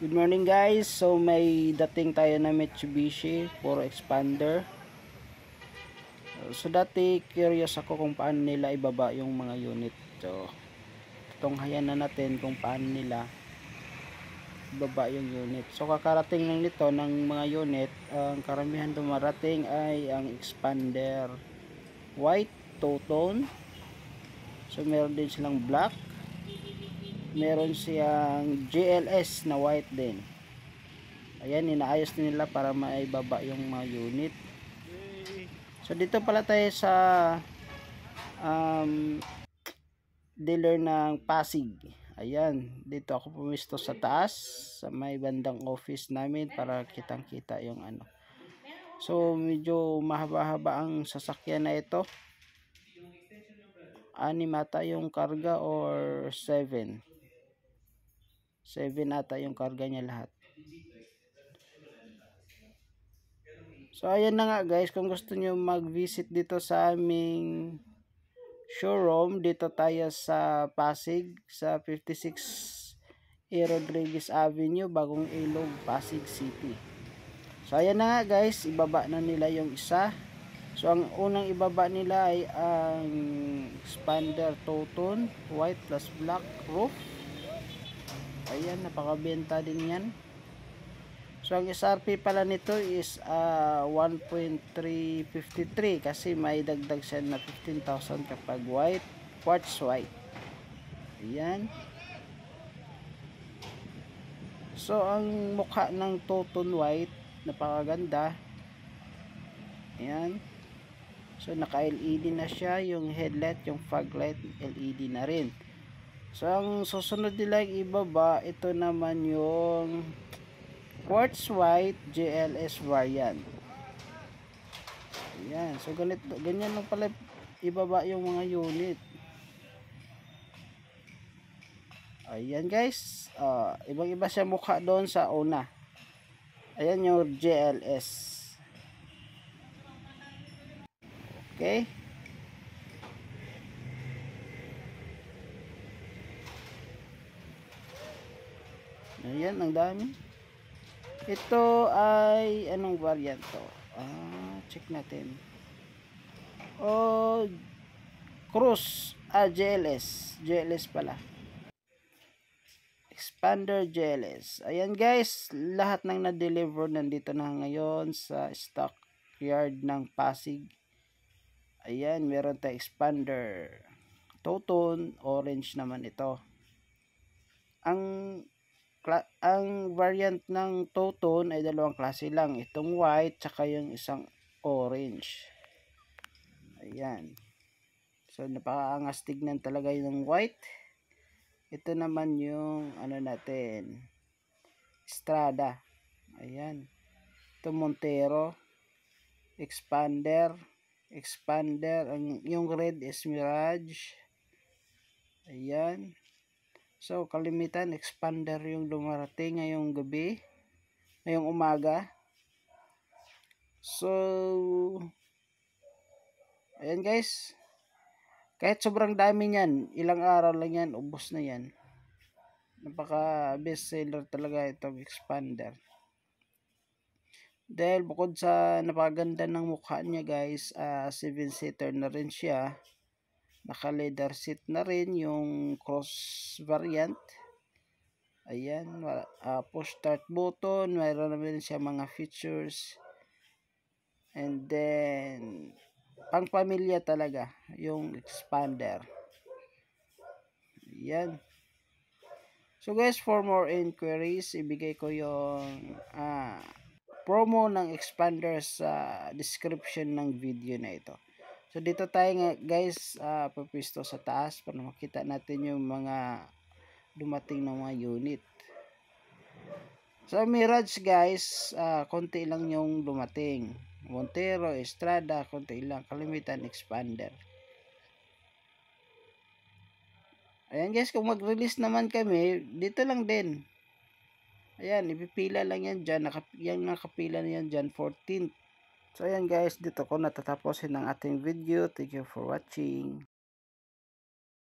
Good morning guys. So may dating tayo na Mitsubishi for expander. So dati curious ako kung paano nila ibaba yung mga unit. So tunghayan na natin kung paano nila ibaba yung unit. So kakarating lang nito ng mga unit. Ang karamihan dumarating ay ang expander white, two-tone. So meron din silang black. Meron siyang GLS na white din. Ayan, inaayos nila para maibaba yung mga unit. So dito pala tayo sa dealer ng Pasig. Ayan, dito ako pumisto sa taas sa may bandang office namin para kitang-kita yung ano. So medyo mahaba-haba ang sasakyan na ito. 6 ata yung karga or 7. 7 ata yung karga niya lahat. So ayan na nga guys, kung gusto niyo mag-visit dito sa aming showroom, dito tayo sa Pasig sa 56 A. Rodriguez Avenue, Bagong Ilog, Pasig City. So ayan na nga guys, ibaba na nila yung isa. So ang unang ibaba nila ay ang expander two-tone white plus black roof. Ayan, napakabenta din yan. So ang SRP pala nito is 1.353 kasi may dagdag siya na 15,000 kapag white, quartz white. Ayan. So ang mukha ng two-tone white napakaganda. Ayan. So naka LED na siya, yung headlight, yung fog light LED na rin. So ang susunod nila ibaba, ito naman yung quartz white GLS variant. Ayan. So ganyan lang pala ibaba yung mga unit. Ayan guys. Ibang iba siya mukha doon sa una. Ayan yung GLS. Okay. Ayan, ang dami. Ito ay anong variant to? Check natin. Cruise. GLS. GLS pala. Expander GLS. Ayan guys, lahat ng na-deliver nandito na ngayon sa stock yard ng Pasig. Ayan, meron tayong expander two-tone, orange naman ito. Ang variant ng two-tone ay dalawang klase lang, itong white tsaka yung isang orange. Ayan. So napakaangas tignan talaga yung white. Ito naman yung ano natin, Strada. Ayan. Ito Montero, expander, yung red is Mirage. Ayan. So kalimitan expander yung dumarating ngayong gabi, ngayong umaga. So ayan guys, kahit sobrang dami niyan, ilang araw lang yan, ubos na yan. Napaka best seller talaga itong expander. Dahil bukod sa napakaganda ng mukha niya guys, 7-seater na rin siya. Naka leather seat na rin yung cross variant. Ayan, push start button, mayroon naman siya mga features. And then pang pamilya talaga yung expander. Ayan. So guys, for more inquiries, ibigay ko yung promo ng expander sa description ng video na ito. So dito tayo nga guys, papisto sa taas para makita natin yung mga dumating ng mga unit. So Mirage guys, konti lang yung dumating. Montero, Estrada, konti lang, kalimitan expander. Ayan guys, kung mag-release naman kami, dito lang din. Ayan, ipipila lang yan dyan. Yung nakapila na yan dyan, 14th. So ayan guys, dito ko natatapusin ang ating video. Thank you for watching.